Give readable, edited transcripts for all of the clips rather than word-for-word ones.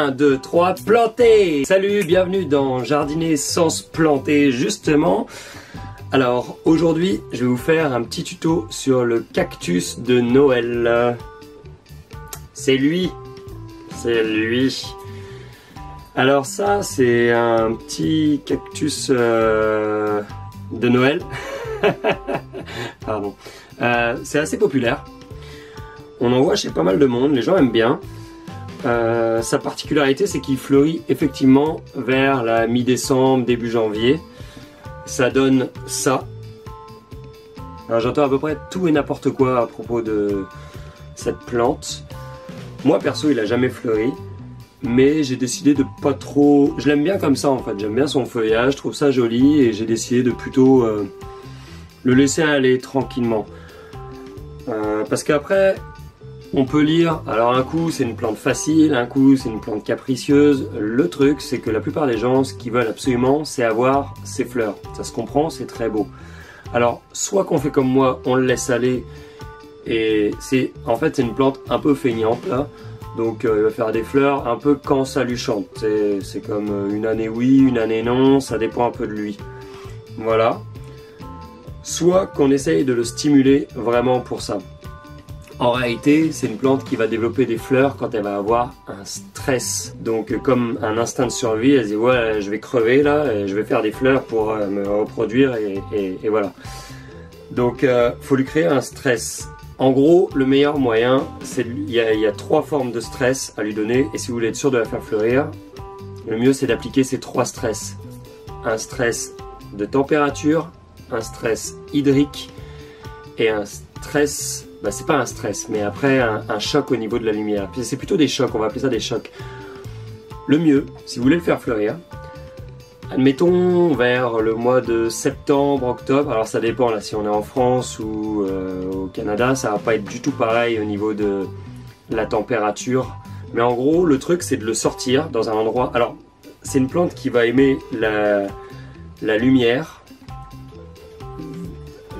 1, 2, 3, planter! Salut, bienvenue dans Jardiner sans se planter, justement. Alors, aujourd'hui, je vais vous faire un petit tuto sur le cactus de Noël. C'est lui. C'est lui. Alors ça, c'est un petit cactus de Noël. Pardon. C'est assez populaire. On en voit chez pas mal de monde, les gens aiment bien. Sa particularité, c'est qu'il fleurit effectivement vers la mi-décembre, début janvier. Ça donne ça. Alors j'entends à peu près tout et n'importe quoi à propos de cette plante. Moi perso, il a jamais fleuri, mais j'ai décidé de pas trop... Je l'aime bien comme ça en fait, j'aime bien son feuillage, je trouve ça joli et j'ai décidé de plutôt le laisser aller tranquillement. Parce qu'après... on peut lire, alors un coup c'est une plante facile, un coup c'est une plante capricieuse. Le truc c'est que la plupart des gens, ce qu'ils veulent absolument, c'est avoir ses fleurs. Ça se comprend, c'est très beau. Alors soit qu'on fait comme moi, on le laisse aller, et c'est en fait c'est une plante un peu feignante là. Donc il va faire des fleurs un peu quand ça lui chante. C'est comme une année oui, une année non, ça dépend un peu de lui. Voilà. Soit qu'on essaye de le stimuler vraiment pour ça. En réalité, c'est une plante qui va développer des fleurs quand elle va avoir un stress. Donc comme un instinct de survie, elle se dit ouais, je vais crever là, et je vais faire des fleurs pour me reproduire et voilà. Donc faut lui créer un stress. En gros, le meilleur moyen, c'est il y a 3 formes de stress à lui donner, et si vous voulez être sûr de la faire fleurir, le mieux c'est d'appliquer ces 3 stress. Un stress de température, un stress hydrique et un stress... Bah, c'est pas un stress, mais après un choc au niveau de la lumière. C'est plutôt des chocs, on va appeler ça des chocs. Le mieux, si vous voulez le faire fleurir, admettons vers le mois de septembre, octobre, alors ça dépend là, si on est en France ou au Canada, ça va pas être du tout pareil au niveau de la température. Mais en gros, le truc c'est de le sortir dans un endroit... Alors, c'est une plante qui va aimer la lumière,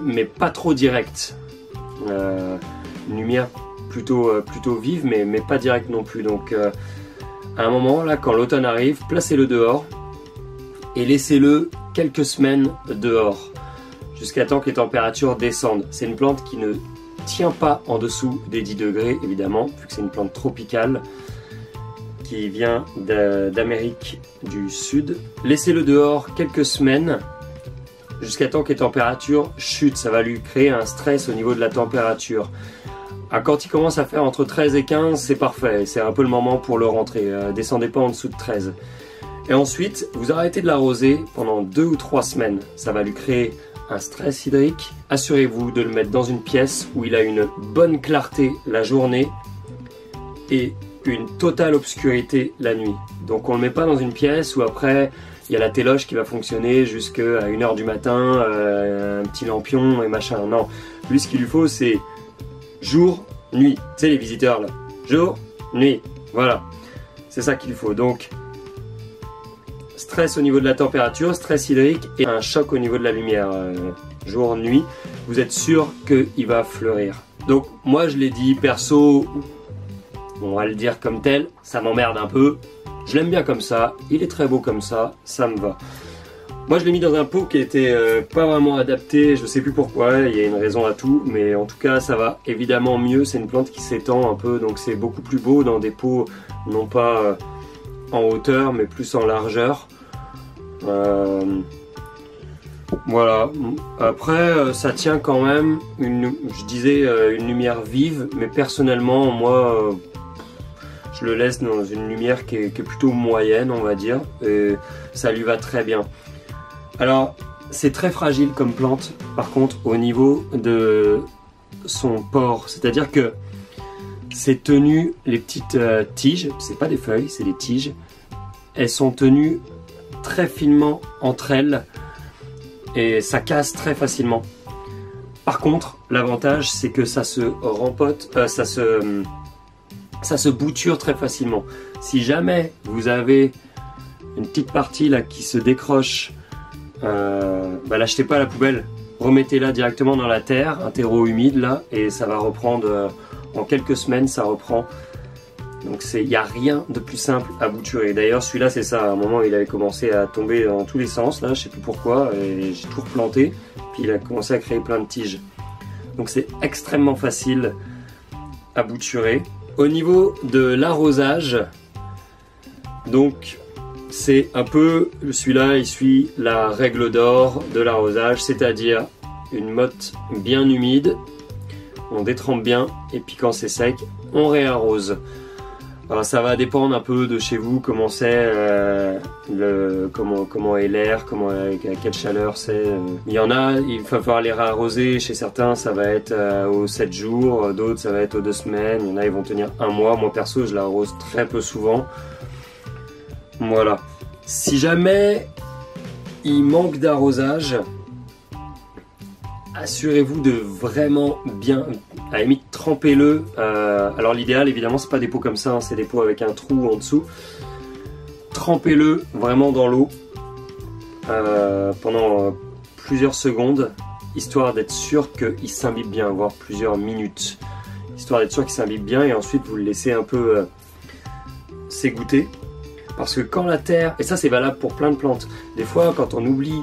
mais pas trop directe. Une lumière plutôt vive mais pas directe non plus. Donc à un moment là, quand l'automne arrive, placez-le dehors et laissez-le quelques semaines dehors jusqu'à temps que les températures descendent. C'est une plante qui ne tient pas en dessous des 10 degrés évidemment, vu que c'est une plante tropicale qui vient d'Amérique du Sud. Laissez-le dehors quelques semaines jusqu'à temps que les températures chutent. Ça va lui créer un stress au niveau de la température. Quand il commence à faire entre 13 et 15, c'est parfait, c'est un peu le moment pour le rentrer. Descendez pas en dessous de 13. Et ensuite, vous arrêtez de l'arroser pendant 2 ou 3 semaines. Ça va lui créer un stress hydrique. Assurez-vous de le mettre dans une pièce où il a une bonne clarté la journée et une totale obscurité la nuit. Donc on ne le met pas dans une pièce où après il y a la téloche qui va fonctionner jusqu'à 1h du matin, un petit lampion et machin. Non, lui ce qu'il lui faut c'est jour, nuit. Tu sais les visiteurs là, jour, nuit, voilà. C'est ça qu'il lui faut. Donc stress au niveau de la température, stress hydrique et un choc au niveau de la lumière. Jour, nuit, vous êtes sûr qu'il va fleurir. Donc moi je l'ai dit perso, on va le dire comme tel, ça m'emmerde un peu. Je l'aime bien comme ça, il est très beau comme ça me va. Moi je l'ai mis dans un pot qui était pas vraiment adapté, je sais plus pourquoi, il y a une raison à tout, mais en tout cas ça va évidemment mieux, c'est une plante qui s'étend un peu, donc c'est beaucoup plus beau dans des pots, non pas en hauteur, mais plus en largeur. Voilà, après ça tient quand même, je disais une lumière vive, mais personnellement moi... je le laisse dans une lumière qui est plutôt moyenne, on va dire, et ça lui va très bien. Alors, c'est très fragile comme plante, par contre, au niveau de son port. C'est-à-dire que c'est tenu, les petites tiges, c'est pas des feuilles, c'est des tiges, elles sont tenues très finement entre elles, et ça casse très facilement. Par contre, l'avantage, c'est que ça se rempote, ça se bouture très facilement. Si jamais vous avez une petite partie là qui se décroche, l'achetez pas à la poubelle, remettez-la directement dans la terre, un terreau humide là, et ça va reprendre en quelques semaines, ça reprend Donc il n'y a rien de plus simple à bouturer. D'ailleurs celui-là c'est ça, à un moment il avait commencé à tomber dans tous les sens, là je sais plus pourquoi, et j'ai tout replanté, puis il a commencé à créer plein de tiges. Donc c'est extrêmement facile à bouturer. Au niveau de l'arrosage, donc c'est un peu, celui-là il suit la règle d'or de l'arrosage, c'est-à-dire une motte bien humide, on détrempe bien, et puis quand c'est sec, on réarrose. Alors ça va dépendre un peu de chez vous, comment c'est, comment est l'air, à quelle chaleur c'est. Il y en a, il va falloir les réarroser, chez certains ça va être aux 7 jours, d'autres ça va être aux 2 semaines, il y en a ils vont tenir un mois, moi perso je l'arrose très peu souvent. Voilà. Si jamais il manque d'arrosage, assurez-vous de vraiment bien, à la limite trempez-le. Alors l'idéal évidemment c'est pas des pots comme ça, hein, c'est des pots avec un trou en dessous. Trempez-le vraiment dans l'eau pendant plusieurs secondes, histoire d'être sûr qu'il s'imbibe bien, voire plusieurs minutes. Histoire d'être sûr qu'il s'imbibe bien, et ensuite vous le laissez un peu s'égoutter. Parce que quand la terre, et ça c'est valable pour plein de plantes, des fois quand on oublie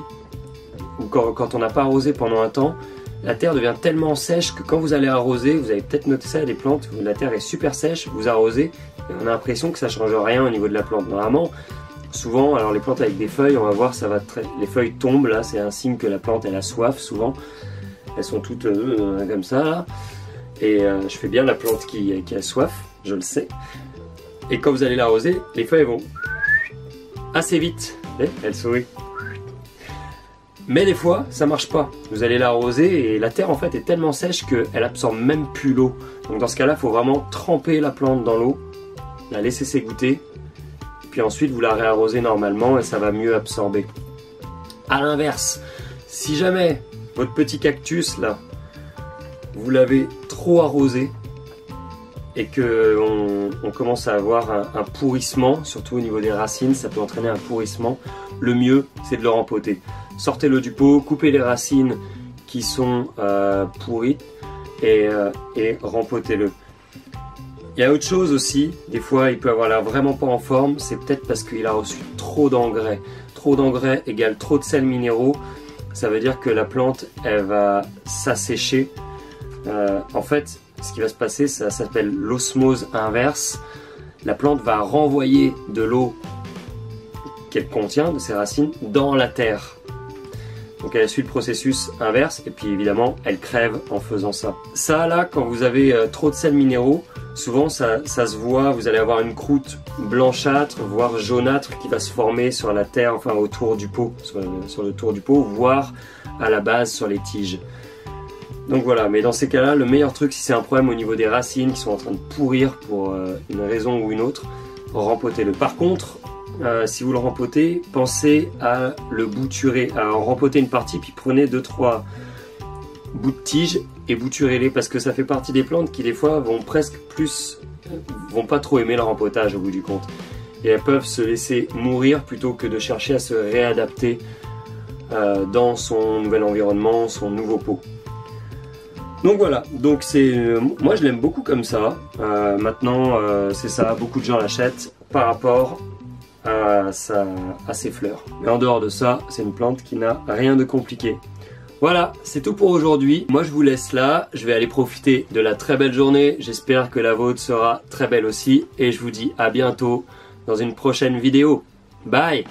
ou quand on n'a pas arrosé pendant un temps, la terre devient tellement sèche que quand vous allez arroser, vous avez peut-être noté ça à des plantes, la terre est super sèche, vous arrosez, et on a l'impression que ça ne change rien au niveau de la plante. Normalement, souvent, alors les plantes avec des feuilles, on va voir, ça va les feuilles tombent, là c'est un signe que la plante elle a soif souvent, elles sont toutes comme ça là, et je fais bien la plante qui a soif, je le sais. Et quand vous allez l'arroser, les feuilles vont assez vite, elles sourit. Mais des fois, ça marche pas. Vous allez l'arroser et la terre en fait est tellement sèche qu'elle absorbe même plus l'eau. Donc dans ce cas-là, il faut vraiment tremper la plante dans l'eau, la laisser s'égoutter, puis ensuite vous la réarrosez normalement et ça va mieux absorber. A l'inverse, si jamais votre petit cactus là, vous l'avez trop arrosé, et qu'on commence à avoir un pourrissement, surtout au niveau des racines, ça peut entraîner un pourrissement, le mieux c'est de le rempoter. Sortez-le du pot, coupez les racines qui sont pourries et rempotez-le. Il y a autre chose aussi, des fois il peut avoir l'air vraiment pas en forme, c'est peut-être parce qu'il a reçu trop d'engrais. Trop d'engrais égale trop de sels minéraux, ça veut dire que la plante elle va s'assécher. En fait, ce qui va se passer, ça s'appelle l'osmose inverse. La plante va renvoyer de l'eau qu'elle contient, de ses racines, dans la terre. Donc elle suit le processus inverse et puis évidemment elle crève en faisant ça. Ça là, quand vous avez trop de sels minéraux, souvent ça se voit, vous allez avoir une croûte blanchâtre, voire jaunâtre qui va se former sur la terre, enfin autour du pot, sur le tour du pot, voire à la base sur les tiges. Donc voilà, mais dans ces cas-là, le meilleur truc, si c'est un problème au niveau des racines qui sont en train de pourrir pour une raison ou une autre, rempotez-le. Par contre, si vous le rempotez, pensez à le bouturer, à en rempoter une partie, puis prenez 2-3 bouts de tige et bouturez-les, parce que ça fait partie des plantes qui des fois vont vont pas trop aimer le rempotage au bout du compte. Et elles peuvent se laisser mourir plutôt que de chercher à se réadapter dans son nouvel environnement, son nouveau pot. Donc voilà, donc moi je l'aime beaucoup comme ça. Maintenant c'est ça, beaucoup de gens l'achètent par rapport à ses fleurs. Mais en dehors de ça, c'est une plante qui n'a rien de compliqué. Voilà, c'est tout pour aujourd'hui. Moi je vous laisse là, je vais aller profiter de la très belle journée. J'espère que la vôtre sera très belle aussi. Et je vous dis à bientôt dans une prochaine vidéo. Bye!